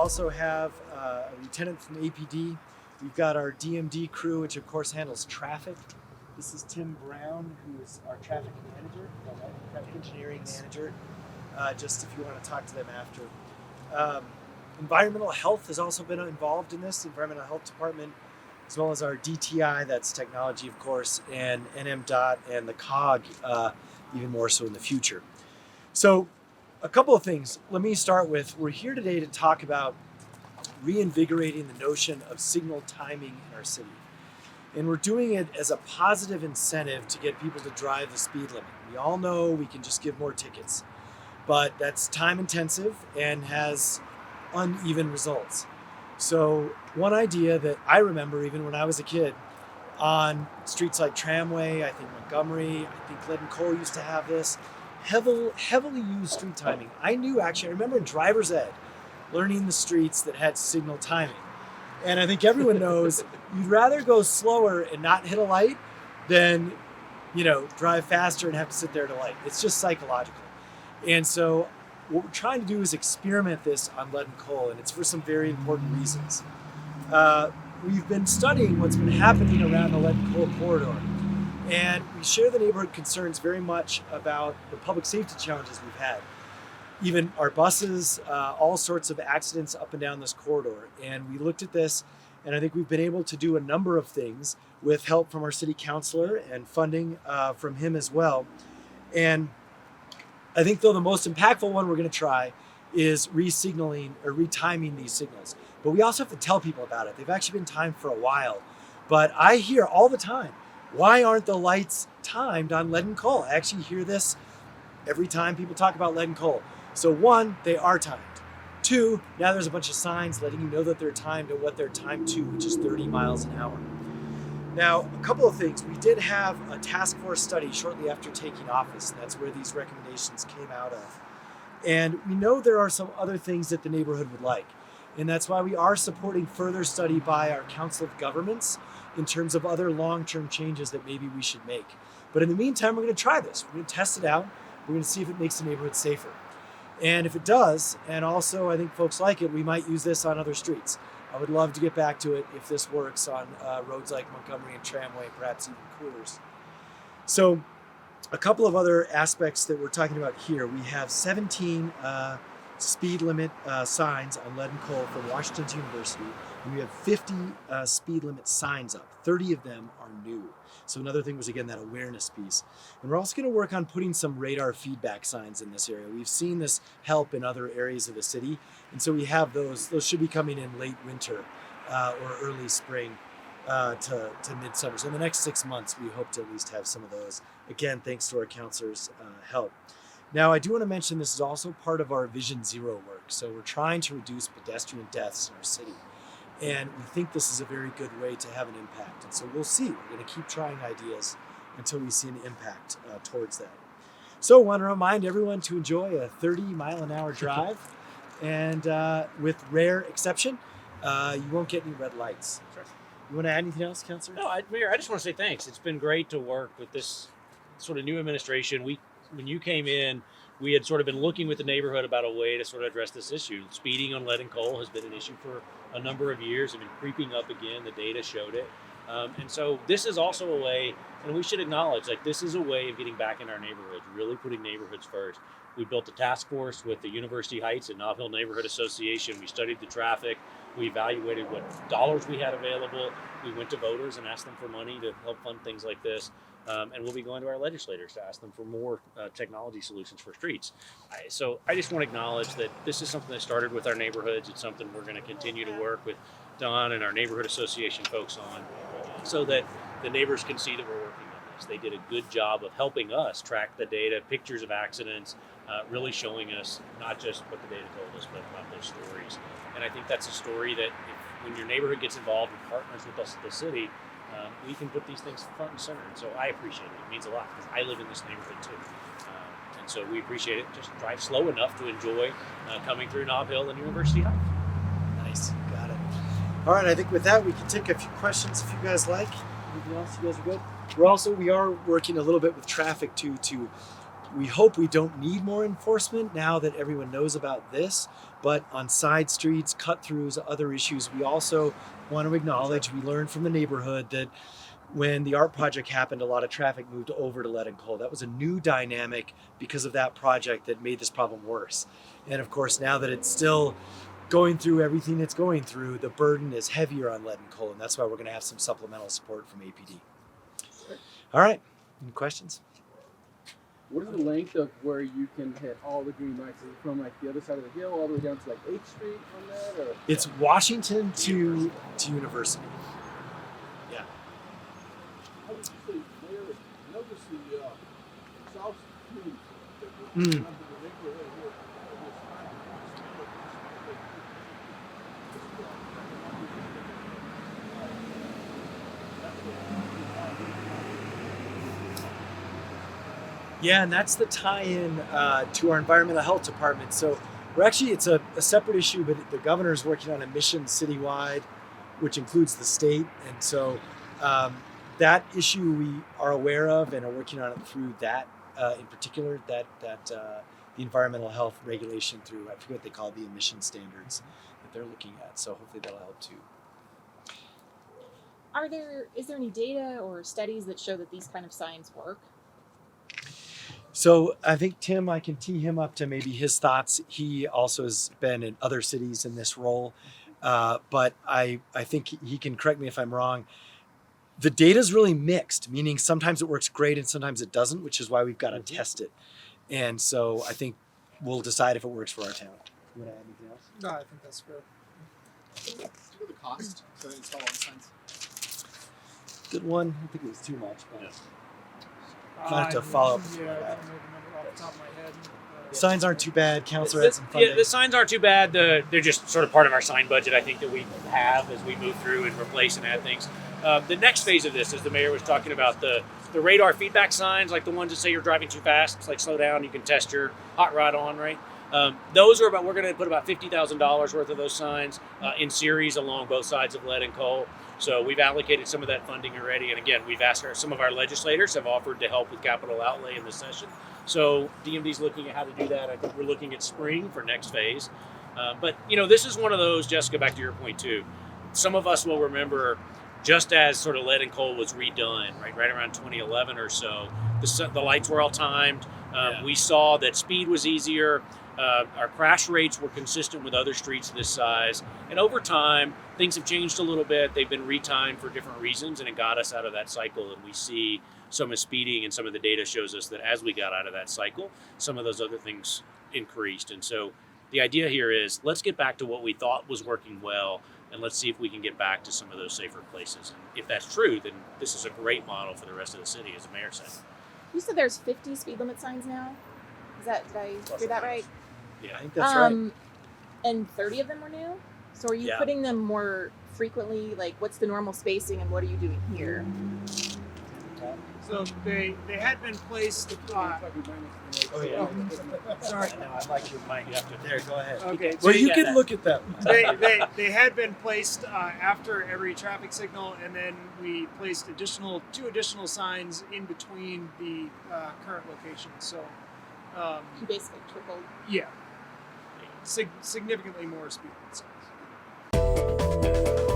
also have a lieutenant from APD. We've got our DMD crew, which of course handles traffic. This is Tim Brown, who is our traffic manager, traffic engineering manager, just if you want to talk to them after. Environmental health has also been involved in this, the Environmental Health Department, as well as our DTI, that's technology, of course, and NMDOT and the COG, even more so in the future. So a couple of things. Let me start with, we're here today to talk about reinvigorating the notion of signal timing in our city. And we're doing it as a positive incentive to get people to drive the speed limit. We all know we can just give more tickets, but that's time intensive and has uneven results. So one idea that I remember even when I was a kid, on streets like Tramway, I think Montgomery, I think Lead and Coal used to have this, heavily used street timing. I remember in driver's ed, learning the streets that had signal timing. And I think everyone knows you'd rather go slower and not hit a light than, drive faster and have to sit there at a light. It's just psychological. And so what we're trying to do is experiment this on Lead and Coal, and it's for some very important reasons. We've been studying what's been happening around the Lead and Coal corridor, and we share the neighborhood concerns very much about the public safety challenges we've had. Even our buses, all sorts of accidents up and down this corridor. And we looked at this, and I think we've been able to do a number of things with help from our city councilor and funding from him as well. And I think, though, the most impactful one we're going to try is re-signaling or retiming these signals. But we also have to tell people about it. They've actually been timed for a while. But I hear all the time, why aren't the lights timed on Lead and Coal? I actually hear this every time people talk about Lead and Coal. So one, they are timed. Two, now there's a bunch of signs letting you know that they're timed and what they're timed to, which is 30 miles an hour. Now, a couple of things. We did have a task force study shortly after taking office, and that's where these recommendations came out of. And we know there are some other things that the neighborhood would like. And that's why we are supporting further study by our Council of Governments in terms of other long-term changes that maybe we should make. But in the meantime, we're going to try this. We're going to test it out. We're going to see if it makes the neighborhood safer. And if it does, and also I think folks like it, we might use this on other streets. I would love to get back to it if this works on roads like Montgomery and Tramway, perhaps even Coolers. So a couple of other aspects that we're talking about here. We have 17 speed limit signs on Lead and Coal from Washington University, and we have 50 speed limit signs up. 30 of them are new. So another thing was, again, that awareness piece. And we're also going to work on putting some radar feedback signs in this area. We've seen this help in other areas of the city, and so we have those. Those should be coming in late winter or early spring to midsummer. So in the next 6 months, we hope to at least have some of those. Again, thanks to our counselors' help. Now, I do want to mention this is also part of our Vision Zero work. So we're trying to reduce pedestrian deaths in our city. And we think this is a very good way to have an impact. And so we'll see. We're going to keep trying ideas until we see an impact towards that. So I want to remind everyone to enjoy a 30-mile-an-hour drive. And with rare exception, you won't get any red lights. Sure. You want to add anything else, Councilor? No, Mayor, I just want to say thanks. It's been great to work with this sort of new administration. When you came in, we had sort of been looking with the neighborhood about a way to sort of address this issue. Speeding on Lead and Coal has been an issue for a number of years. It's been creeping up again. The data showed it. And so this is also a way, and we should acknowledge, this is a way of getting back in our neighborhoods, really putting neighborhoods first. We built a task force with the University Heights and Nob Hill Neighborhood Association. We studied the traffic. We evaluated what dollars we had available. We went to voters and asked them for money to help fund things like this. And we'll be going to our legislators to ask them for more technology solutions for streets. So I just want to acknowledge that this is something that started with our neighborhoods. It's something we're going to continue to work with Don and our neighborhood association folks on, so that the neighbors can see that we're working on this. They did a good job of helping us track the data, pictures of accidents, really showing us not just what the data told us, but about those stories. And I think that's a story that when your neighborhood gets involved and partners with us at the city, we can put these things front and center. And so I appreciate it. It means a lot because I live in this neighborhood too. And so we appreciate it. Just drive slow enough to enjoy coming through Nob Hill and University Heights. Nice. Got it. All right. I think with that, we can take a few questions if you guys like. Anything else? You guys are good? We are working a little bit with traffic too to we hope we don't need more enforcement now that everyone knows about this. But on side streets, cut-throughs, other issues, we also want to acknowledge, we learned from the neighborhood that when the art project happened, a lot of traffic moved over to lead and coal. That was a new dynamic because of that project that made this problem worse. And of course, now that it's still going through everything it's going through, the burden is heavier on lead and coal. And that's why we're going to have some supplemental support from APD. All right, any questions? What is the length of where you can hit all the green lights? Is it from like the other side of the hill all the way down to like 8th Street on that? Or? It's Washington to University. Yeah. How would you say, Mayor, notice the South Street that Mm. under the neighborhood here, Yeah, and that's the tie-in to our environmental health department. So it's a separate issue, but the governor's working on emissions citywide, which includes the state. And so that issue we are aware of and are working on it through that, in particular, that the environmental health regulation through, I forget what they call it, the emission standards that they're looking at. So hopefully that'll help too. Is there any data or studies that show that these kind of signs work? So I think Tim, I can tee him up to maybe his thoughts. He also has been in other cities in this role, but I think he can correct me if I'm wrong. The data is really mixed, meaning sometimes it works great and sometimes it doesn't, which is why we've got to test it. And so I think we'll decide if it works for our town. You want to add anything else? No, I think that's fair. do you know the cost to install all the signs? Good one. I think it was too much, but Yes. I'll have to follow up. Yeah, I don't know the number off the top of my head. Signs aren't too bad. Council had some funding. Yeah, the signs aren't too bad. They're just sort of part of our sign budget, I think, that we have as we move through and replace and add things. The next phase of this, as the mayor was talking about, the radar feedback signs, like the ones that say you're driving too fast. It's like, slow down, you can test your hot rod on, right? Those are we're going to put about $50,000 worth of those signs in series along both sides of lead and coal. So we've allocated some of that funding already. And again, we've asked some of our legislators have offered to help with capital outlay in this session. So DMD's looking at how to do that. I think we're looking at spring for next phase. But, this is one of those, Jessica, back to your point too. Some of us will remember just as sort of lead and coal was redone, right around 2011 or so, the lights were all timed. We saw that speed was easier. Our crash rates were consistent with other streets this size. And over time, things have changed a little bit. They've been retimed for different reasons, and it got us out of that cycle. And we see some of speeding, and some of the data shows us that as we got out of that cycle, some of those other things increased. And so the idea here is let's get back to what we thought was working well, and let's see if we can get back to some of those safer places. And if that's true, then this is a great model for the rest of the city, as the mayor said. You said there's 50 speed limit signs now. Did I hear that right? Yeah, I think that's right. And 30 of them were new. So are you Yeah. putting them more frequently? Like, what's the normal spacing, and what are you doing here? So they had been placed. Oh, yeah. Sorry. I know, I like your mic. You have to. There, go ahead. Okay. Well, you get can that. look at them. They had been placed after every traffic signal, and then we placed two additional signs in between the current locations. So, You basically tripled. yeah, significantly more speed limit signs.